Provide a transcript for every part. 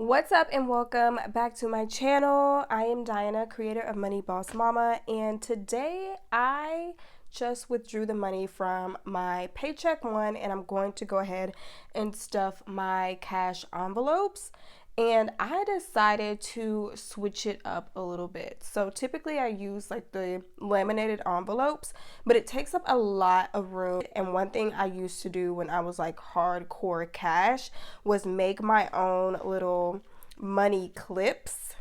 What's up and welcome back to my channel. I am Diana, creator of Money Boss Mama, and today I just withdrew the money from my Paycheck one and I'm going to go ahead and stuff my cash envelopes. And I decided to switch it up a little bit. So typically I use like the laminated envelopes, but it takes up a lot of room. And one thing I used to do when I was like hardcore cash was make my own little money clips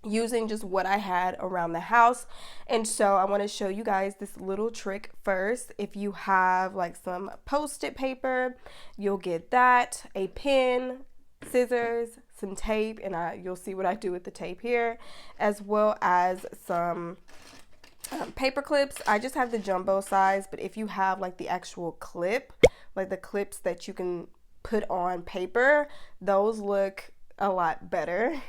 using just what I had around the house. And so I want to show you guys this little trick first. If you have like some post-it paper, you'll get that, a pen, scissors, some tape, and you'll see what I do with the tape here, as well as some paper clips. I just have the jumbo size, but if you have like the actual clip, like the clips that you can put on paper, those look a lot better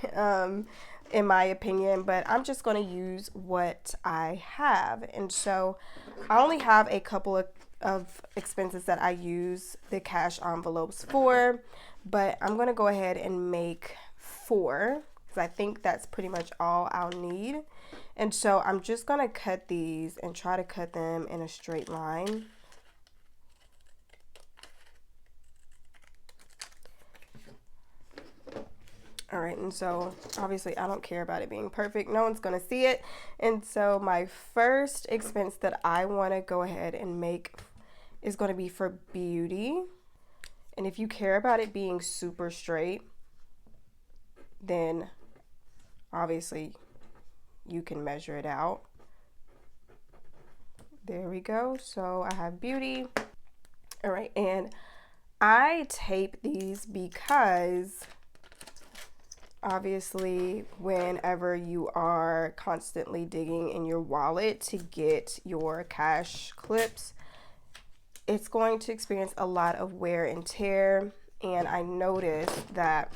in my opinion, but I'm just going to use what I have. And so I only have a couple of expenses that I use the cash envelopes for, but I'm going to go ahead and make 4 because I think that's pretty much all I'll need. And so I'm just going to cut these and try to cut them in a straight line. All right, and so obviously I don't care about it being perfect. No one's gonna see it. And so my first expense that I wanna go ahead and make is gonna be for beauty. And if you care about it being super straight, then obviously you can measure it out. There we go. So I have beauty. All right, and I tape these because obviously, whenever you are constantly digging in your wallet to get your cash clips, it's going to experience a lot of wear and tear. And I noticed that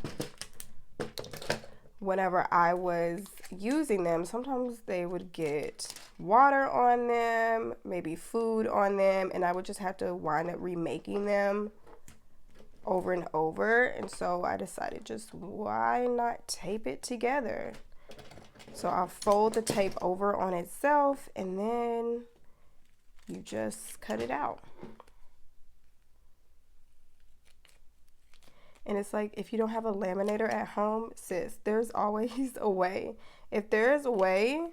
whenever I was using them, sometimes they would get water on them, maybe food on them, and I would just have to wind up remaking them over and over. And so I decided, just why not tape it together? So I'll fold the tape over on itself and then you just cut it out. And it's like, if you don't have a laminator at home, sis, there's always a way. If there's a way,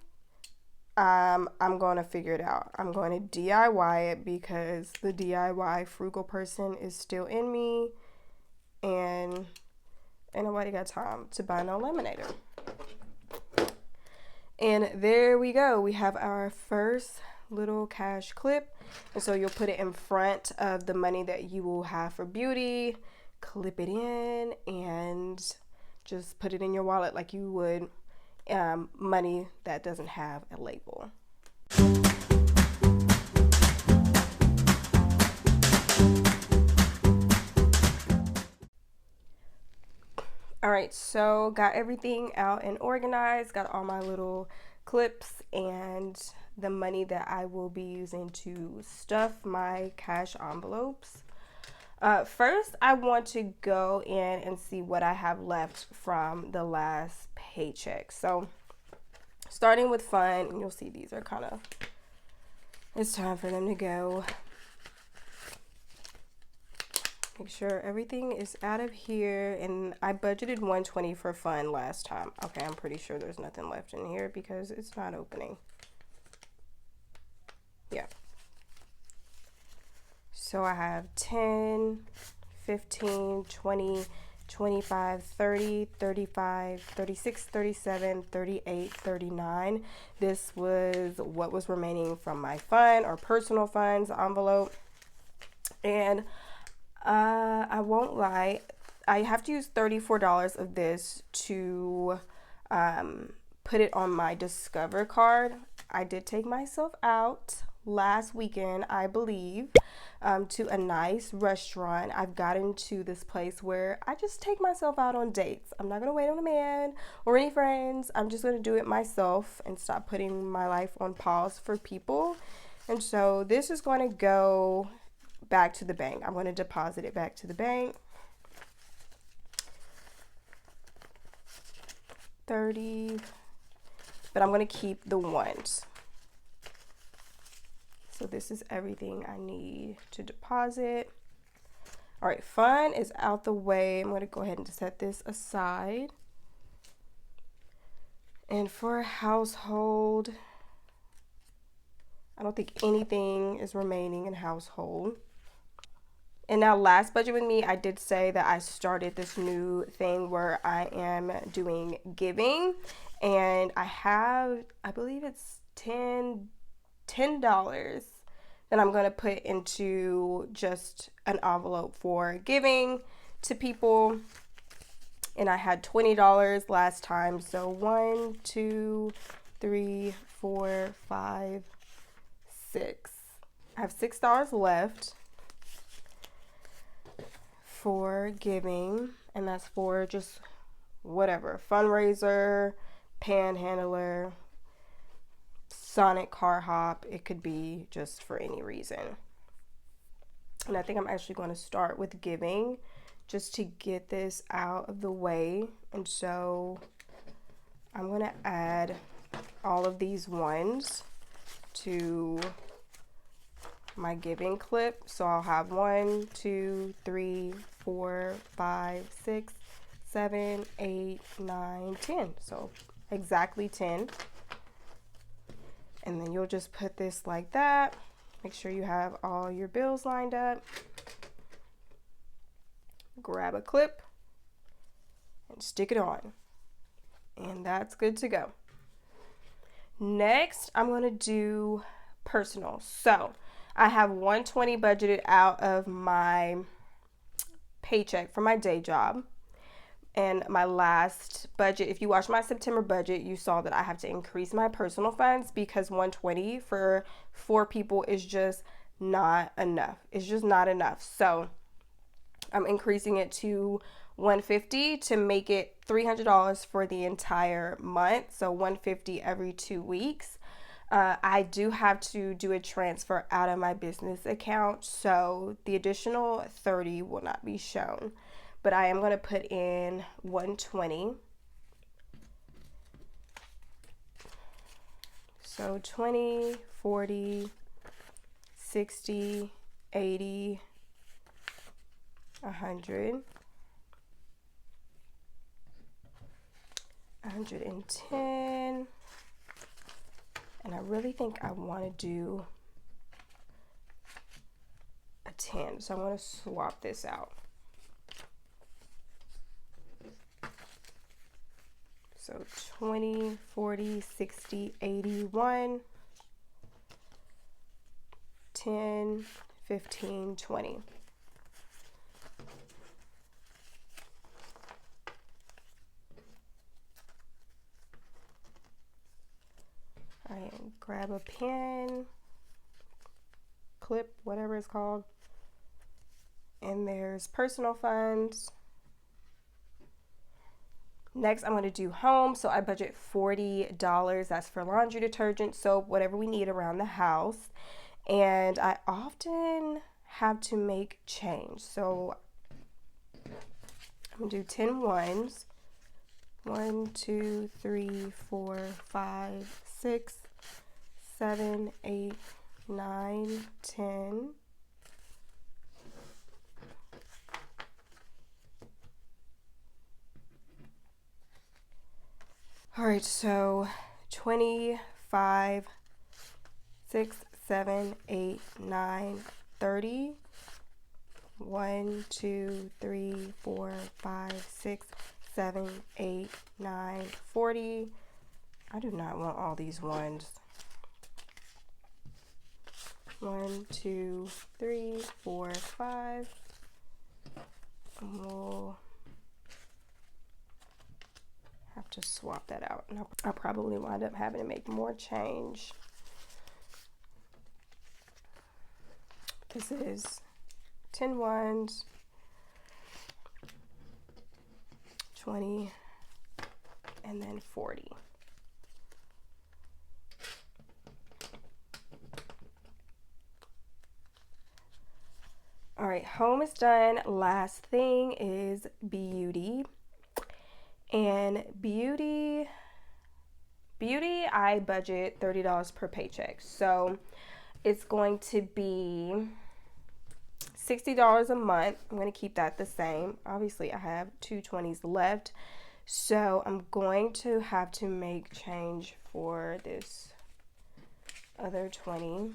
I'm going to figure it out. I'm going to DIY it because the DIY frugal person is still in me. And ain't nobody got time to buy no laminator. And there we go. We have our first little cash clip. And so you'll put it in front of the money that you will have for beauty, clip it in, and just put it in your wallet like you would money that doesn't have a label. All right, so got everything out and organized, got all my little clips and the money that I will be using to stuff my cash envelopes. First, I want to go in and see what I have left from the last paycheck. So starting with fun, and you'll see these are kind of, it's time for them to go. Make sure everything is out of here, and I budgeted $120 for fun last time. Okay, I'm pretty sure there's nothing left in here because it's not opening. Yeah. So I have 10, 15, 20, 25, 30, 35, 36, 37, 38, 39. This was what was remaining from my fun or personal funds envelope. And I won't lie, I have to use $34 of this to put it on my Discover card. I did take myself out last weekend, I believe, to a nice restaurant. I've gotten to this place where I just take myself out on dates. I'm not going to wait on a man or any friends. I'm just going to do it myself and stop putting my life on pause for people. And so this is going to go back to the bank. I'm going to deposit it back to the bank. 30, but I'm going to keep the ones. So this is everything I need to deposit. All right, fun is out the way. I'm going to go ahead and set this aside. And for household, I don't think anything is remaining in household. And now last budget with me, I did say that I started this new thing where I am doing giving, and I believe it's $10 that I'm going to put into just an envelope for giving to people. And I had $20 last time. So 1, 2, 3, 4, 5, 6. I have $6 left for giving, and that's for just whatever, fundraiser, panhandler, Sonic car hop. It could be just for any reason. And I think I'm actually going to start with giving just to get this out of the way. And so I'm going to add all of these ones to my giving clip. So I'll have 1, 2, 3, 4, 5, 6, 7, 8, 9, 10. So exactly 10. And then you'll just put this like that. Make sure you have all your bills lined up. Grab a clip and stick it on. And that's good to go. Next, I'm going to do personal. So I have $120 budgeted out of my paycheck for my day job. And my last budget, if you watch my September budget, you saw that I have to increase my personal funds because $120 for 4 people is just not enough. It's just not enough. So I'm increasing it to $150 to make it $300 for the entire month. So $150 every 2 weeks. I do have to do a transfer out of my business account, so the additional $30 will not be shown. But I am going to put in $120. So 20, 40, 60, 80, 100, 110. And I really think I want to do a 10. So I'm going to swap this out. So 20, 40, 60, 81, 10, 15, 20. All right, grab a pen, clip, whatever it's called. And there's personal funds. Next, I'm going to do home. So I budget $40. That's for laundry detergent, soap, whatever we need around the house. And I often have to make change. So I'm going to do 10 ones. 1, 2, 3, 4, 5, 6, 7, 8, 9, 10. All right, so 25, 6, 7, 8, 9, 30. 1, 2, 3, 4, 5, 6, 7, 8, 9, 40. I do not want all these ones. 1, 2, 3, 4, 5. And we'll have to swap that out. And I'll probably wind up having to make more change. This is 10 ones, 20, and then 40. All right, home is done. Last thing is beauty. And beauty, I budget $30 per paycheck. So it's going to be $60 a month. I'm going to keep that the same. Obviously, I have two 20s left. So I'm going to have to make change for this other 20.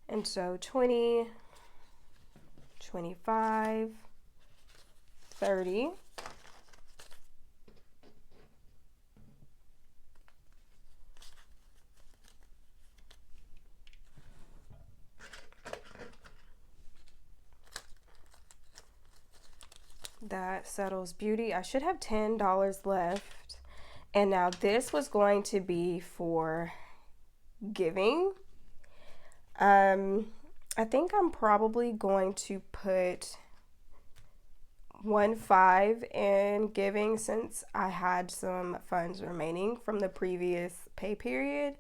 And so 20, 25, 30. That settles beauty. I should have $10 left. And now this was going to be for giving. I think I'm probably going to put 1.5 in giving, since I had some funds remaining from the previous pay period,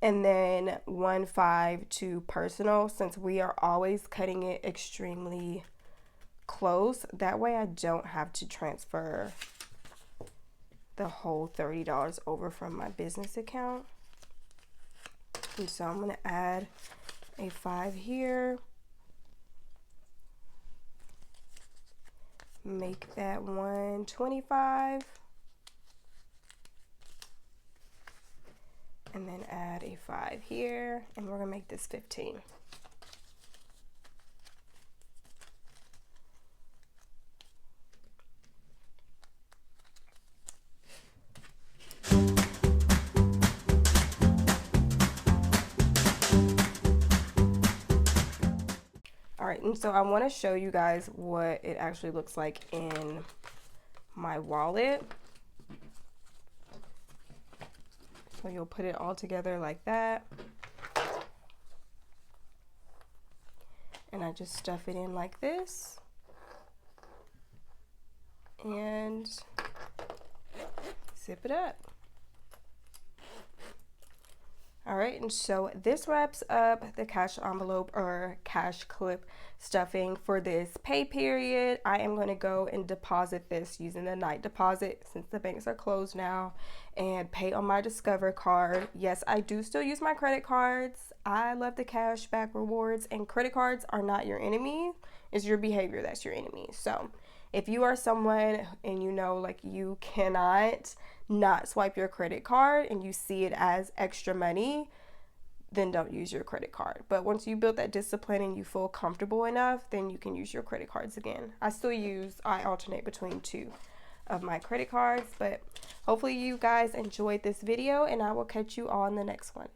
and then 1.5 to personal, since we are always cutting it extremely close. That way I don't have to transfer the whole $30 over from my business account. And so I'm going to add a 5 here. Make that 125. And then add a 5 here. And we're going to make this 15. Alright, and so I want to show you guys what it actually looks like in my wallet. So you'll put it all together like that. And I just stuff it in like this. And zip it up. Alright, and so this wraps up the cash envelope or cash clip stuffing for this pay period. I am going to go and deposit this using the night deposit, since the banks are closed now, and pay on my Discover card. Yes, I do still use my credit cards. I love the cash back rewards, and credit cards are not your enemy. It's your behavior that's your enemy. So if you are someone and you know, like, you cannot not swipe your credit card and you see it as extra money, then don't use your credit card. But once you build that discipline and you feel comfortable enough, then you can use your credit cards again. I alternate between 2 of my credit cards, but hopefully you guys enjoyed this video, and I will catch you on the next one.